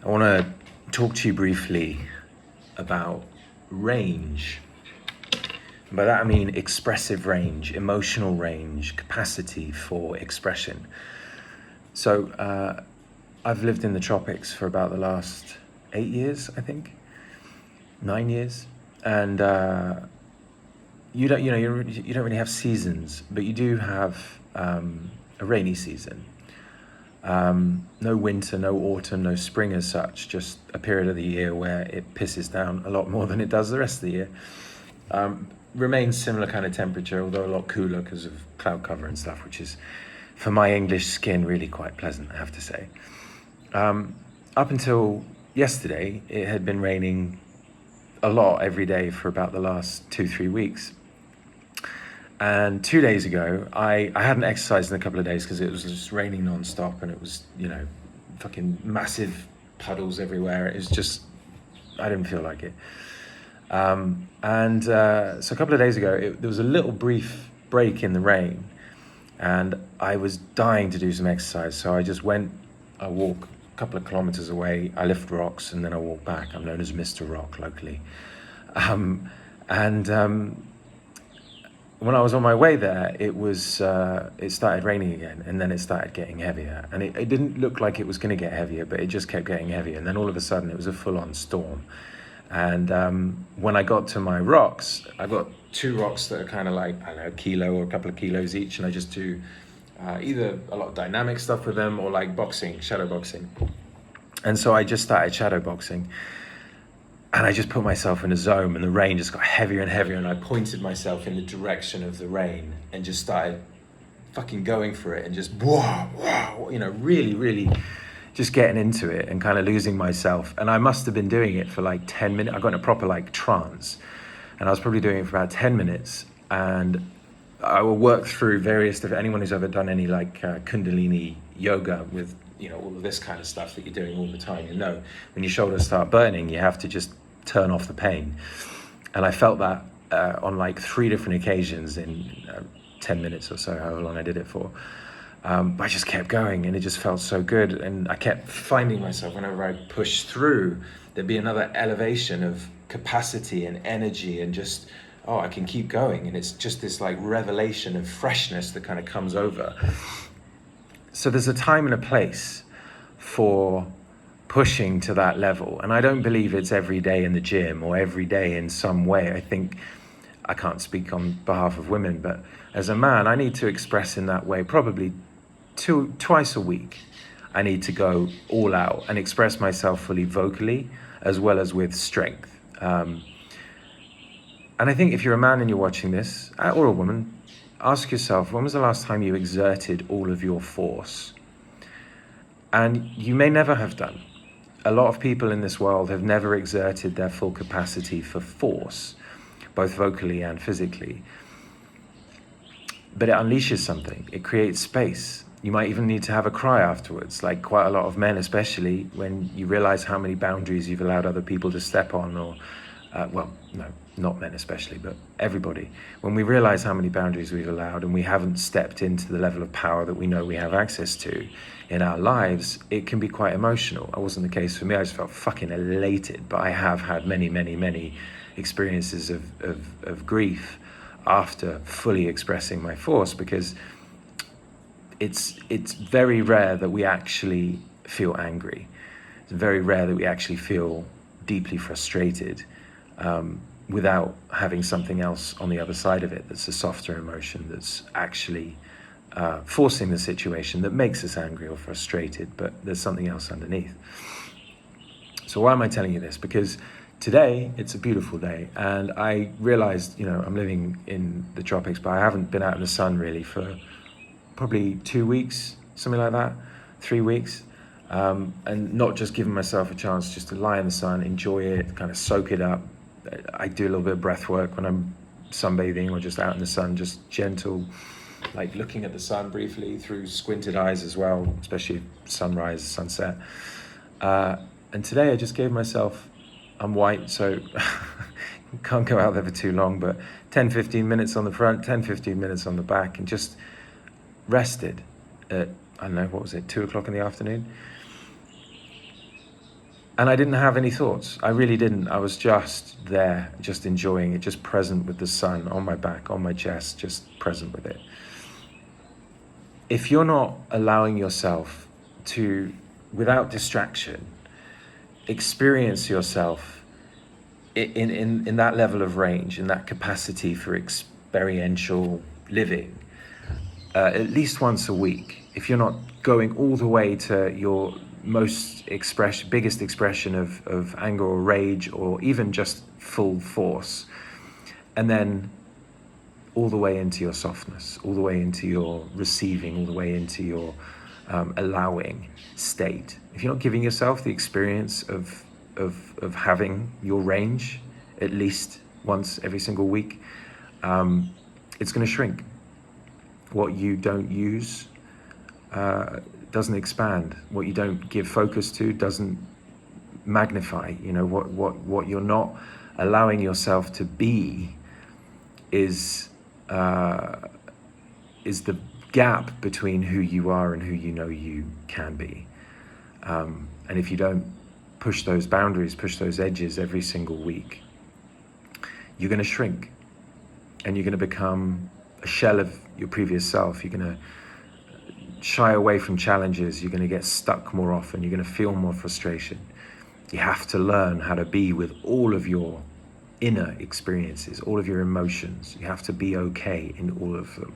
I want to talk to you briefly about range. By that I mean expressive range, emotional range, capacity for expression. So I've lived in the tropics for about the last 8 years, I think, 9 years, and you don't really have seasons, but you do have a rainy season. No winter, no autumn, no spring as such, just a period of the year where it pisses down a lot more than it does the rest of the year. Remains similar kind of temperature, although a lot cooler because of cloud cover and stuff, which is, for my English skin, really quite pleasant, I have to say. Up until yesterday, it had been raining a lot every day for about the last 2-3 weeks. And 2 days ago, I hadn't exercised in a couple of days because it was just raining non-stop, and it was, fucking massive puddles everywhere. It was just, I didn't feel like it. So a couple of days ago, there was a little brief break in the rain, and I was dying to do some exercise. So I walk a couple of kilometers away, I lift rocks, and then I walk back. I'm known as Mr. Rock locally. When I was on my way there, it started raining again, and then it started getting heavier. And it didn't look like it was going to get heavier, but it just kept getting heavier. And then all of a sudden, it was a full-on storm. And when I got to my rocks, I got 2 rocks that are kind of like, I don't know, a kilo or a couple of kilos each. And I just do either a lot of dynamic stuff with them or like boxing, shadow boxing. And so I just started shadow boxing. And I just put myself in a zone, and the rain just got heavier and heavier, and I pointed myself in the direction of the rain and just started fucking going for it, and just really, really just getting into it and kind of losing myself. And I must have been doing it for like 10 minutes. I got in a proper like trance, and I was probably doing it for about 10 minutes. And I will work through various different, anyone who's ever done any like Kundalini yoga with, all of this kind of stuff that you're doing all the time, when your shoulders start burning, you have to just turn off the pain. And I felt that on like 3 different occasions in 10 minutes or so, however long I did it for. But I just kept going, and it just felt so good. And I kept finding myself, whenever I pushed through, there'd be another elevation of capacity and energy, and just, I can keep going. And it's just this like revelation of freshness that kind of comes over. So there's a time and a place for pushing to that level. And I don't believe it's every day in the gym or every day in some way. I think, I can't speak on behalf of women, but as a man, I need to express in that way probably twice a week. I need to go all out and express myself fully vocally as well as with strength. And I think if you're a man and you're watching this, or a woman, ask yourself, when was the last time you exerted all of your force? And you may never have done. A lot of people in this world have never exerted their full capacity for force, both vocally and physically. But it unleashes something. It creates space. You might even need to have a cry afterwards, like quite a lot of men, especially when you realize how many boundaries you've allowed other people to step on, or no, not men especially, but everybody. When we realize how many boundaries we've allowed and we haven't stepped into the level of power that we know we have access to in our lives, it can be quite emotional. It wasn't the case for me. I just felt fucking elated, but I have had many, many, many experiences of grief after fully expressing my force, because it's very rare that we actually feel angry. It's very rare that we actually feel deeply frustrated without having something else on the other side of it that's a softer emotion, that's actually forcing the situation, that makes us angry or frustrated, but there's something else underneath. So why am I telling you this? Because today, it's a beautiful day, and I realized, I'm living in the tropics, but I haven't been out in the sun really for probably 2 weeks, something like that, 3 weeks. And not just giving myself a chance just to lie in the sun, enjoy it, kind of soak it up. I do a little bit of breath work when I'm sunbathing or just out in the sun, just gentle, like looking at the sun briefly through squinted eyes as well, especially sunrise, sunset. And today I just gave myself, I'm white, so can't go out there for too long, but 10-15 minutes on the front, 10-15 minutes on the back, and just rested at, I don't know, what was it, 2 o'clock in the afternoon? And I didn't have any thoughts. I really didn't. I was just there, just enjoying it, just present with the sun on my back, on my chest, just present with it. If you're not allowing yourself to, without distraction, experience yourself in that level of range, in that capacity for experiential living, at least once a week, if you're not going all the way to your biggest expression of anger or rage, or even just full force, and then all the way into your softness, all the way into your receiving, all the way into your allowing state. If you're not giving yourself the experience of having your range at least once every single week, it's going to shrink. What you don't use doesn't expand. What you don't give focus to doesn't magnify. You know, what you're not allowing yourself to be is the gap between who you are and who you know you can be. And if you don't push those boundaries, push those edges every single week, you're going to shrink, and you're going to become a shell of your previous self. You're going to shy away from challenges. You're going to get stuck more often. You're going to feel more frustration. You have to learn how to be with all of your inner experiences, all of your emotions. You have to be okay in all of them.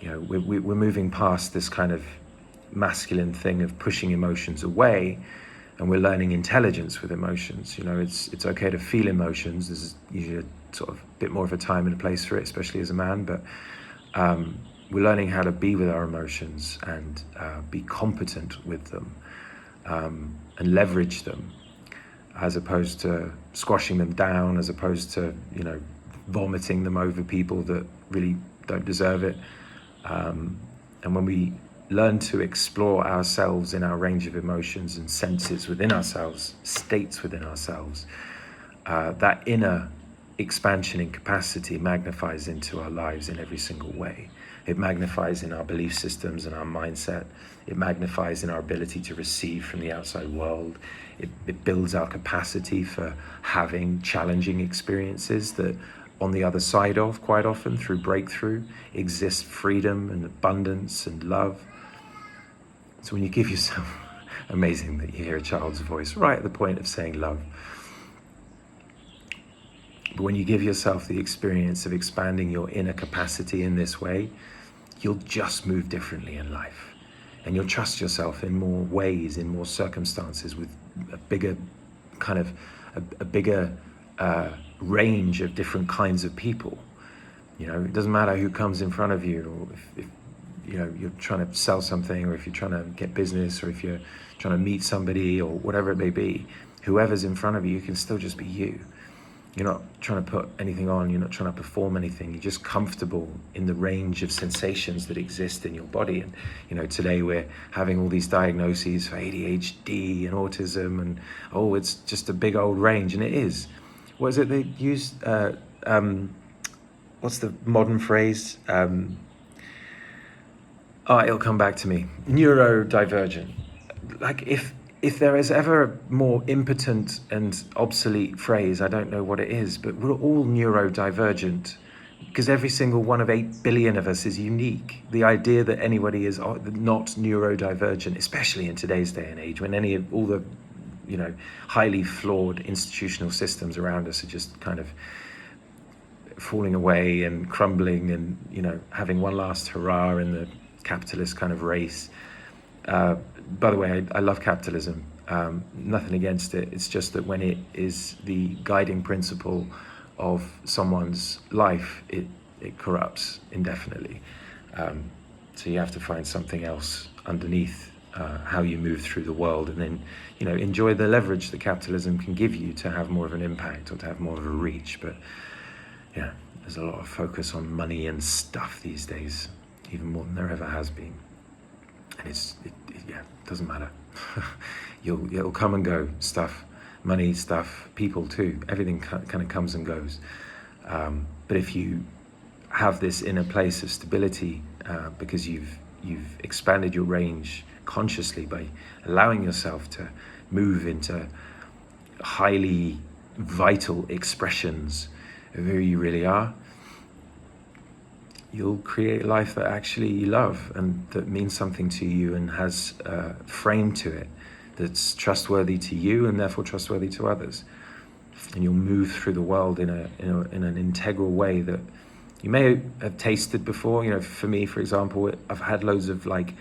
You know, we're moving past this kind of masculine thing of pushing emotions away, and we're learning intelligence with emotions. You know, it's okay to feel emotions. There's usually a sort of bit more of a time and a place for it, especially as a man, but we're learning how to be with our emotions and be competent with them, and leverage them, as opposed to squashing them down, as opposed to, you know, vomiting them over people that really don't deserve it. And when we learn to explore ourselves in our range of emotions and senses within ourselves, states within ourselves, that inner expansion in capacity magnifies into our lives in every single way. It magnifies in our belief systems and our mindset. It magnifies in our ability to receive from the outside world. It builds our capacity for having challenging experiences that on the other side of, quite often, through breakthrough, exist freedom and abundance and love. So when you give yourself, amazing that you hear a child's voice right at the point of saying love. But when you give yourself the experience of expanding your inner capacity in this way, you'll just move differently in life. And you'll trust yourself in more ways, in more circumstances, with a bigger kind of, a bigger range of different kinds of people. You know, it doesn't matter who comes in front of you, or if you know, you're trying to sell something, or if you're trying to get business, or if you're trying to meet somebody, or whatever it may be. Whoever's in front of you, you can still just be you. You're not trying to put anything on, you're not trying to perform anything, you're just comfortable in the range of sensations that exist in your body. And, you know, today we're having all these diagnoses for ADHD and autism, and, oh, it's just a big old range, and it is. What is it they use? What's the modern phrase? It'll come back to me. Neurodivergent. Like, if there is ever a more impotent and obsolete phrase, I don't know what it is, but we're all neurodivergent, because every single one of 8 billion of us is unique. The idea that anybody is not neurodivergent, especially in today's day and age, when all the, you know, highly flawed institutional systems around us are just kind of falling away and crumbling, and, you know, having one last hurrah in the capitalist kind of race. By the way, I love capitalism, nothing against it. It's just that when it is the guiding principle of someone's life, it corrupts indefinitely. So you have to find something else underneath how you move through the world, and then, you know, enjoy the leverage that capitalism can give you to have more of an impact or to have more of a reach. But yeah, there's a lot of focus on money and stuff these days, even more than there ever has been. And it doesn't matter. It'll come and go. Stuff, money, stuff, people too. Everything kind of comes and goes. But if you have this inner place of stability, because you've expanded your range consciously by allowing yourself to move into highly vital expressions of who you really are, you'll create a life that actually you love and that means something to you and has a frame to it that's trustworthy to you and therefore trustworthy to others. And you'll move through the world in an integral way that you may have tasted before. You know, for me, for example, I've had loads of like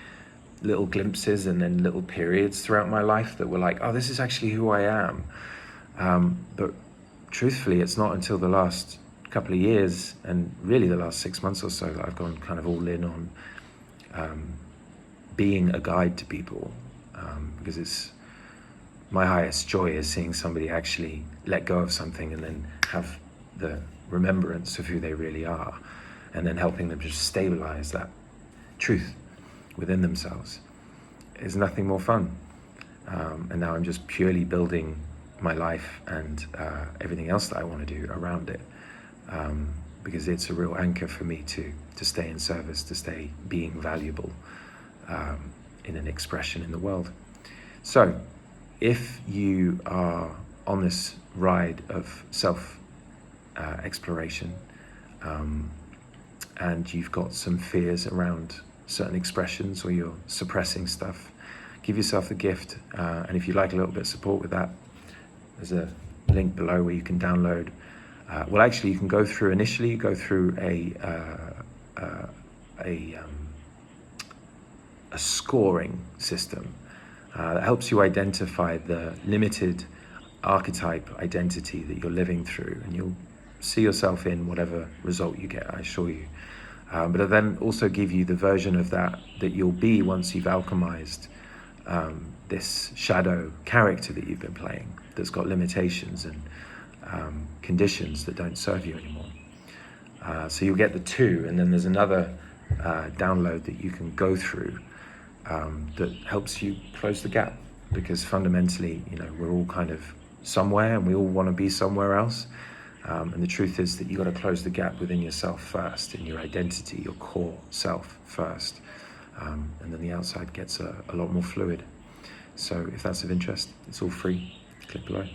little glimpses and then little periods throughout my life that were like, oh, this is actually who I am. But truthfully, it's not until the last couple of years and really the last 6 months or so that I've gone kind of all in on being a guide to people, because it's my highest joy is seeing somebody actually let go of something and then have the remembrance of who they really are, and then helping them just stabilize that truth within themselves is nothing more fun. And now I'm just purely building my life and everything else that I want to do around it, because it's a real anchor for me to stay in service, to stay being valuable in an expression in the world. So if you are on this ride of self exploration, and you've got some fears around certain expressions or you're suppressing stuff, give yourself the gift, and if you'd like a little bit of support with that, there's a link below where you can download. Well, actually, you can go through a scoring system that helps you identify the limited archetype identity that you're living through, and you'll see yourself in whatever result you get, I assure you. But it'll then also give you the version of that you'll be once you've alchemized this shadow character that you've been playing, that's got limitations and conditions that don't serve you anymore. So you'll get the two, and then there's another download that you can go through that helps you close the gap, because fundamentally, you know, we're all kind of somewhere and we all want to be somewhere else. And the truth is that you got to close the gap within yourself first, in your identity, your core self first. And then the outside gets a lot more fluid. So if that's of interest, it's all free. Click below.